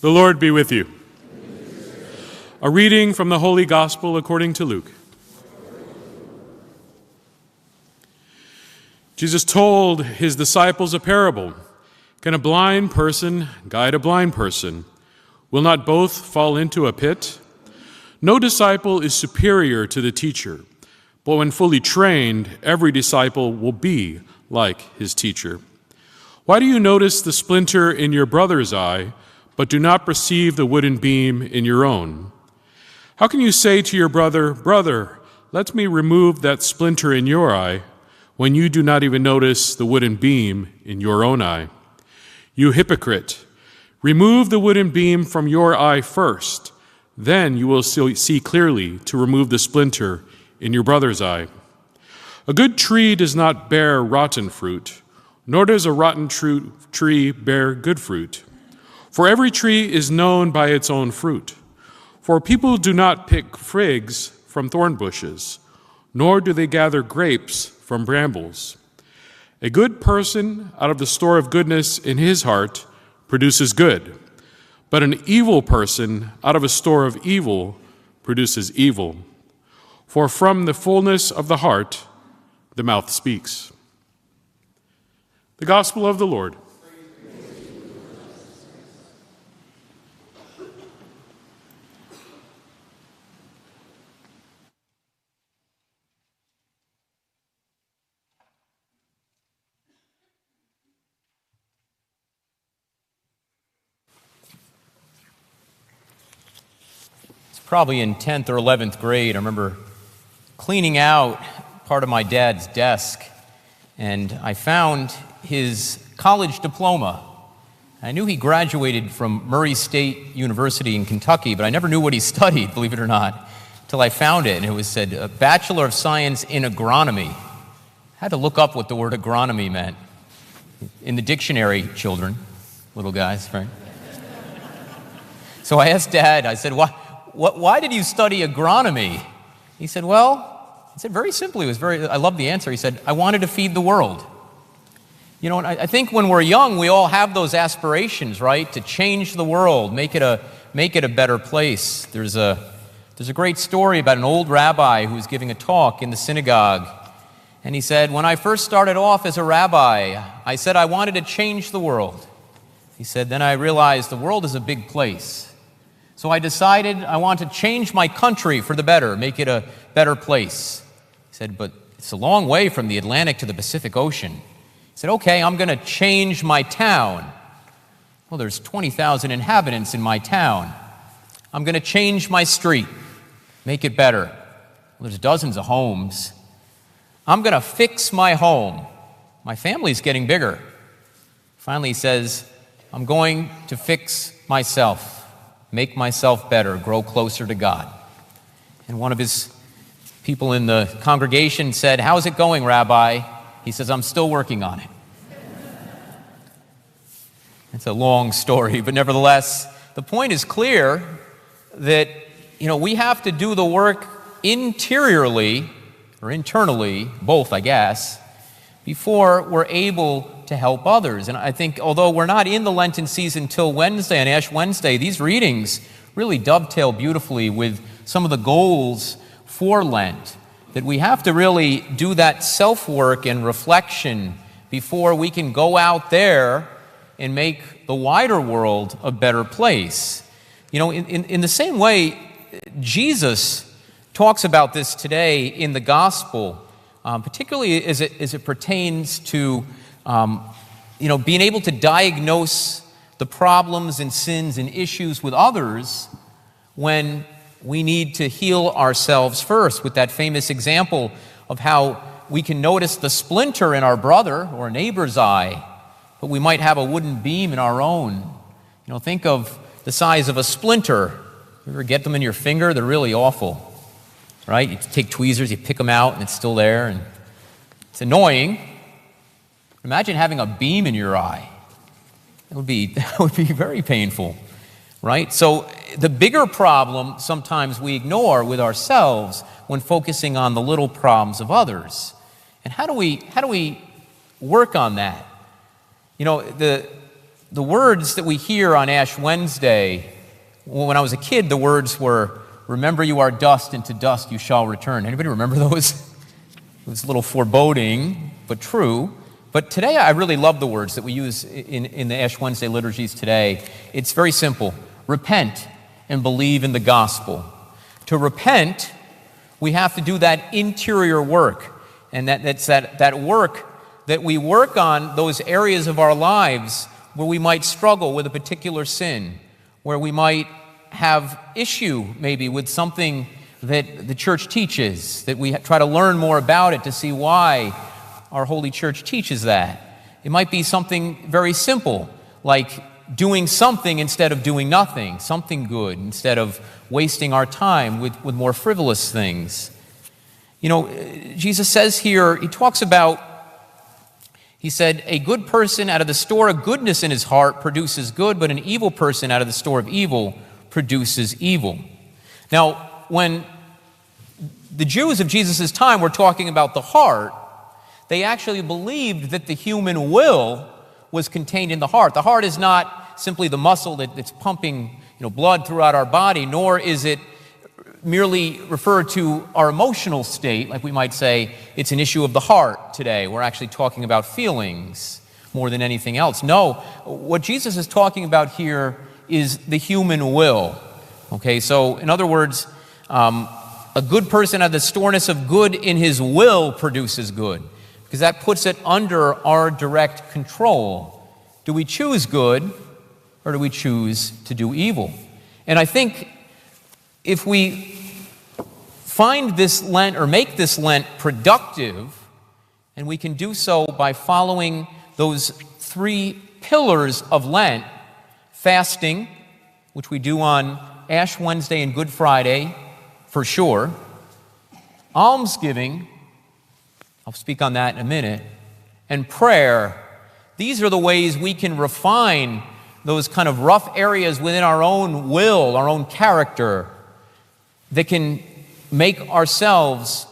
The Lord be with you. A reading from the Holy Gospel according to Luke. Jesus told his disciples a parable. Can a blind person guide a blind person? Will not both fall into a pit? No disciple is superior to the teacher, but when fully trained, every disciple will be like his teacher. Why do you notice the splinter in your brother's eye, but do not perceive the wooden beam in your own? How can you say to your brother, "Brother, let me remove that splinter in your eye," when you do not even notice the wooden beam in your own eye? You hypocrite, remove the wooden beam from your eye first, then you will see clearly to remove the splinter in your brother's eye. A good tree does not bear rotten fruit, nor does a rotten tree bear good fruit. For every tree is known by its own fruit. For people do not pick figs from thorn bushes, nor do they gather grapes from brambles. A good person out of the store of goodness in his heart produces good, but an evil person out of a store of evil produces evil. For from the fullness of the heart, the mouth speaks. The Gospel of the Lord. Probably in 10th or 11th grade, I remember cleaning out part of my dad's desk, and I found his college diploma. I knew he graduated from Murray State University in Kentucky, but I never knew what he studied, believe it or not, until I found it, and it was said, a Bachelor of Science in Agronomy. I had to look up what the word agronomy meant. In the dictionary, children, little guys, right? So I asked Dad, I said, why did you study agronomy? He said, very simply, I love the answer. He said, I wanted to feed the world. You know, and I think when we're young, we all have those aspirations, right? To change the world, make it a better place. There's a great story about an old rabbi who was giving a talk in the synagogue. And he said, when I first started off as a rabbi, I said I wanted to change the world. He said, then I realized the world is a big place. So I decided I want to change my country for the better, make it a better place. He said, but it's a long way from the Atlantic to the Pacific Ocean. He said, okay, I'm going to change my town. Well, there's 20,000 inhabitants in my town. I'm going to change my street, make it better. Well, there's dozens of homes. I'm going to fix my home. My family's getting bigger. Finally, he says, I'm going to fix myself. Make myself better, grow closer to God. And one of his people in the congregation said, how's it going, Rabbi? He says, I'm still working on it. It's a long story, but nevertheless, the point is clear that, we have to do the work interiorly, or internally, both, I guess, before we're able to help others. And I think although we're not in the Lenten season till Wednesday, on Ash Wednesday, these readings really dovetail beautifully with some of the goals for Lent, that we have to really do that self-work and reflection before we can go out there and make the wider world a better place. In the same way, Jesus talks about this today in the Gospel, particularly as it pertains to being able to diagnose the problems and sins and issues with others when we need to heal ourselves first, with that famous example of how we can notice the splinter in our brother or neighbor's eye, but we might have a wooden beam in our own. Think of the size of a splinter. You ever get them in your finger? They're really awful, right? You take tweezers, you pick them out, and it's still there, and it's annoying. Imagine having a beam in your eye. That would be very painful, right? So the bigger problem sometimes we ignore with ourselves when focusing on the little problems of others. And how do we work on that? The the words that we hear on Ash Wednesday, when I was a kid, the words were, "Remember you are dust, and to dust you shall return." Anybody remember those? It was a little foreboding, but true. But today I really love the words that we use in the Ash Wednesday liturgies today. It's very simple. Repent and believe in the gospel. To repent, we have to do that interior work. And that's that work that we work on those areas of our lives where we might struggle with a particular sin, where we might have issue maybe with something that the church teaches, that we try to learn more about it to see why our Holy Church teaches that. It might be something very simple, like doing something instead of doing nothing, something good, instead of wasting our time with more frivolous things. You know, Jesus says here, he said, "A good person out of the store of goodness in his heart produces good, but an evil person out of the store of evil produces evil." Now, when the Jews of Jesus' time were talking about the heart, they actually believed that the human will was contained in the heart. The heart is not simply the muscle that's pumping blood throughout our body, nor is it merely referred to our emotional state, like we might say it's an issue of the heart today. We're actually talking about feelings more than anything else. No, what Jesus is talking about here is the human will. Okay, so in other words, a good person out of the storeness of good in his will produces good, because that puts it under our direct control. Do we choose good, or do we choose to do evil? And I think if we find this Lent, or make this Lent productive, and we can do so by following those 3 pillars of Lent: fasting, which we do on Ash Wednesday and Good Friday, for sure; almsgiving, I'll speak on that in a minute; and prayer. These are the ways we can refine those kind of rough areas within our own will, our own character, that can make ourselves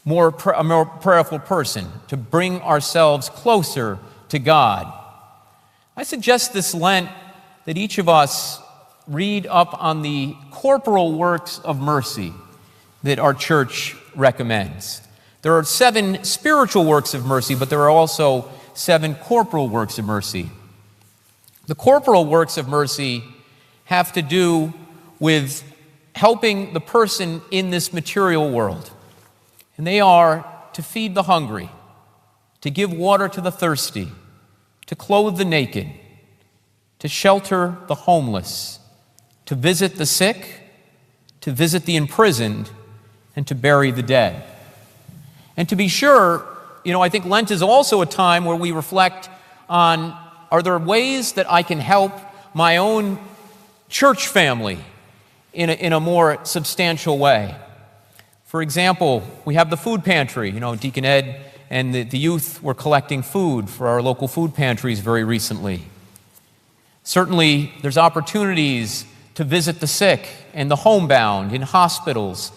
a more prayerful person, to bring ourselves closer to God. I suggest this Lent that each of us read up on the corporal works of mercy that our church recommends. There are 7 spiritual works of mercy, but there are also 7 corporal works of mercy. The corporal works of mercy have to do with helping the person in this material world. And they are to feed the hungry, to give water to the thirsty, to clothe the naked, to shelter the homeless, to visit the sick, to visit the imprisoned, and to bury the dead. And to be sure, I think Lent is also a time where we reflect on, are there ways that I can help my own church family in a more substantial way? For example, we have the food pantry. Deacon Ed and the youth were collecting food for our local food pantries very recently. Certainly, there's opportunities to visit the sick and the homebound in hospitals.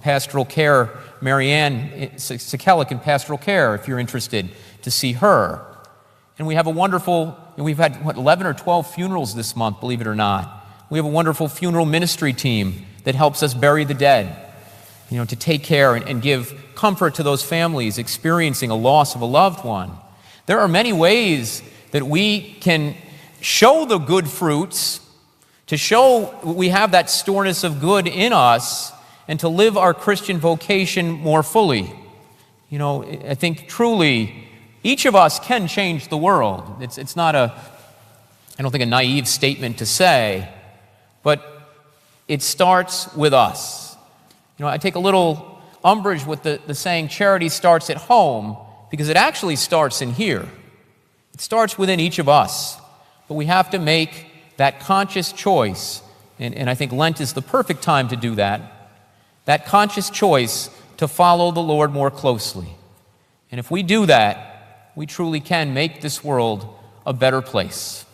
Pastoral care, Marianne Sekelic in pastoral care, if you're interested to see her. And we have we've had 11 or 12 funerals this month, believe it or not. We have a wonderful funeral ministry team that helps us bury the dead, to take care and give comfort to those families experiencing a loss of a loved one. There are many ways that we can show the good fruits, to show we have that storeness of good in us, and to live our Christian vocation more fully. I think truly each of us can change the world. It's not I don't think a naive statement to say, but it starts with us. I take a little umbrage with the saying charity starts at home, because it actually starts in here. It starts within each of us. But we have to make that conscious choice, and I think Lent is the perfect time to do that conscious choice to follow the Lord more closely. And if we do that, we truly can make this world a better place.